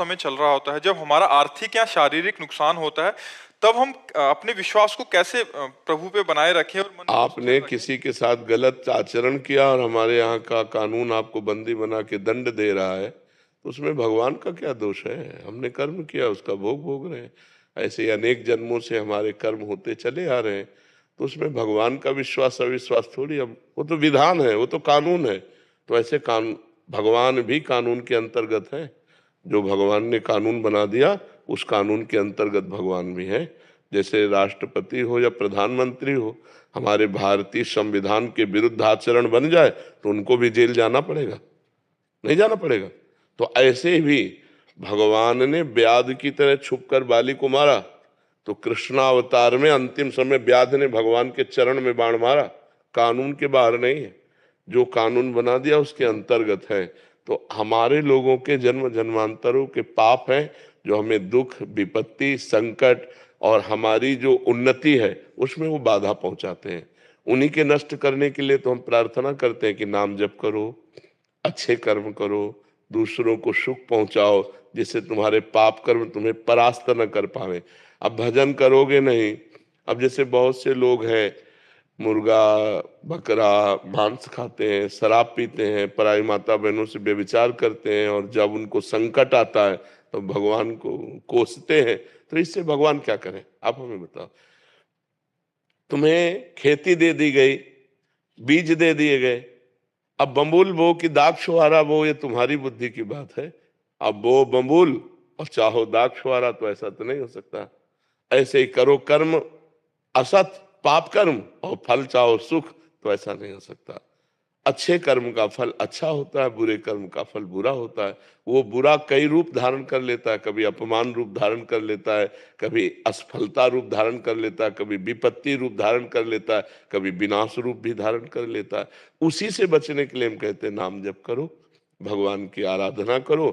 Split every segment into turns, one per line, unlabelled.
समय चल रहा होता है, जब हमारा आर्थिक या शारीरिक नुकसान होता है, तब हम अपने विश्वास को कैसे प्रभु पे बनाए रखें और मन को स्थिर
आपने
रखें?
किसी के साथ गलत आचरण किया और हमारे यहाँ का कानून आपको बंदी बना के दंड दे रहा है, तो उसमें भगवान का क्या दोष है? हमने कर्म किया, उसका भोग भोग रहे हैं। ऐसे ही अनेक जन्मों से हमारे कर्म होते चले आ रहे हैं, तो उसमें भगवान का विश्वास अविश्वास थोड़ी। अब वो तो विधान है, वो तो कानून है। तो ऐसे कानून, भगवान भी कानून के अंतर्गत है। जो भगवान ने कानून बना दिया, उस कानून के अंतर्गत भगवान भी है। जैसे राष्ट्रपति हो या प्रधानमंत्री हो, हमारे भारतीय संविधान के विरुद्ध आचरण बन जाए तो उनको भी जेल जाना पड़ेगा, नहीं जाना पड़ेगा? तो ऐसे भी भगवान ने व्याध की तरह छुपकर बाली को मारा, तो कृष्णावतार में अंतिम समय व्याध ने भगवान के चरण में बाण मारा। कानून के बाहर नहीं है, जो कानून बना दिया उसके अंतर्गत है। तो हमारे लोगों के जन्म जन्मांतरों के पाप हैं, जो हमें दुख, विपत्ति, संकट और हमारी जो उन्नति है उसमें वो बाधा पहुंचाते हैं। उन्हीं के नष्ट करने के लिए तो हम प्रार्थना करते हैं कि नाम जप करो, अच्छे कर्म करो, दूसरों को सुख पहुंचाओ, जिससे तुम्हारे पाप कर्म तुम्हें परास्त न कर पावे। अब भजन करोगे नहीं। अब जैसे बहुत से लोग हैं, मुर्गा, बकरा, मांस खाते हैं, शराब पीते हैं, पराई माता बहनों से व्यभिचार करते हैं, और जब उनको संकट आता है तो भगवान को कोसते हैं। तो इससे भगवान क्या करें? आप हमें बताओ। तुम्हें खेती दे दी गई, बीज दे दिए गए, अब बम्बुल बो कि दाग छुहारा बो, ये तुम्हारी बुद्धि की बात है। अब बो बम्बुल और चाहो दाग छुहारा, तो ऐसा तो नहीं हो सकता। ऐसे ही करो कर्म असत, पाप कर्म, और फल चाहो सुख, तो ऐसा नहीं हो सकता। अच्छे कर्म का फल अच्छा होता है, बुरे कर्म का फल बुरा होता है। वो बुरा कई रूप धारण कर लेता है, कभी अपमान रूप धारण कर लेता है, कभी असफलता रूप धारण कर लेता है, कभी विपत्ति रूप धारण कर लेता है, कभी विनाश रूप भी धारण कर लेता है। उसी से बचने के लिए हम कहते हैं नाम जप करो, भगवान की आराधना करो।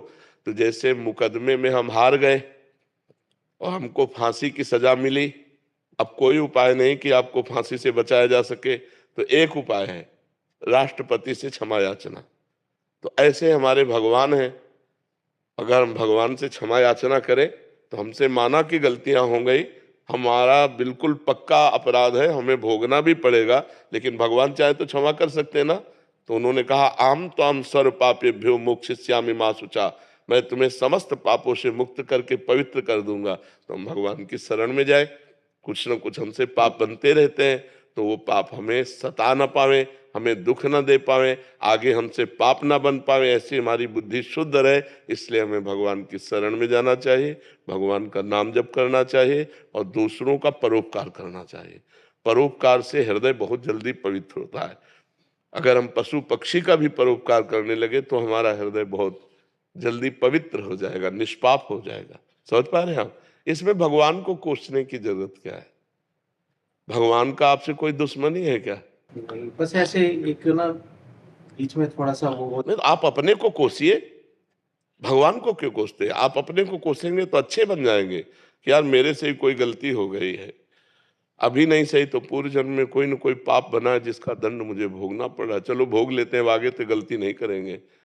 तो जैसे मुकदमे में हम हार गए और हमको फांसी की सजा मिली, अब कोई उपाय नहीं कि आपको फांसी से बचाया जा सके, तो एक उपाय है, राष्ट्रपति से क्षमा याचना। तो ऐसे हमारे भगवान हैं। अगर हम भगवान से क्षमा याचना करें तो हमसे माना कि गलतियां हो गई, हमारा बिल्कुल पक्का अपराध है, हमें भोगना भी पड़ेगा, लेकिन भगवान चाहे तो क्षमा कर सकते हैं ना। तो उन्होंने कहा, आम तो हम सर्व पापेभ्यो मोक्षयिष्यामि मा शुचा, मैं तुम्हें समस्त पापों से मुक्त करके पवित्र कर दूंगा। तो हम भगवान की शरण में जाए। कुछ न कुछ हमसे पाप बनते रहते हैं, तो वो पाप हमें सता ना पावे, हमें दुख ना दे पावे, आगे हमसे पाप ना बन पावे, ऐसी हमारी बुद्धि शुद्ध रहे। इसलिए हमें भगवान की शरण में जाना चाहिए, भगवान का नाम जप करना चाहिए, और दूसरों का परोपकार करना चाहिए। परोपकार से हृदय बहुत जल्दी पवित्र होता है। अगर हम पशु पक्षी का भी परोपकार करने लगे तो हमारा हृदय बहुत जल्दी पवित्र हो जाएगा, निष्पाप हो जाएगा। समझ पा रहे हैं आप? इसमें भगवान को कोसने की जरूरत क्या है? भगवान का आपसे कोई दुश्मनी है क्या?
नहीं, बस ऐसे एक ना बीच में थोड़ा-सा वो हो।
नहीं तो आप अपने को कोसिए, भगवान को क्यों कोसते हैं? आप अपने को कोसेंगे तो अच्छे बन जाएंगे कि यार मेरे से ही कोई गलती हो गई है, अभी नहीं सही तो पूर्व जन्म में कोई न कोई पाप बना है जिसका दंड मुझे भोगना पड़ रहा है। चलो भोग लेते हैं, अब आगे तो गलती नहीं करेंगे।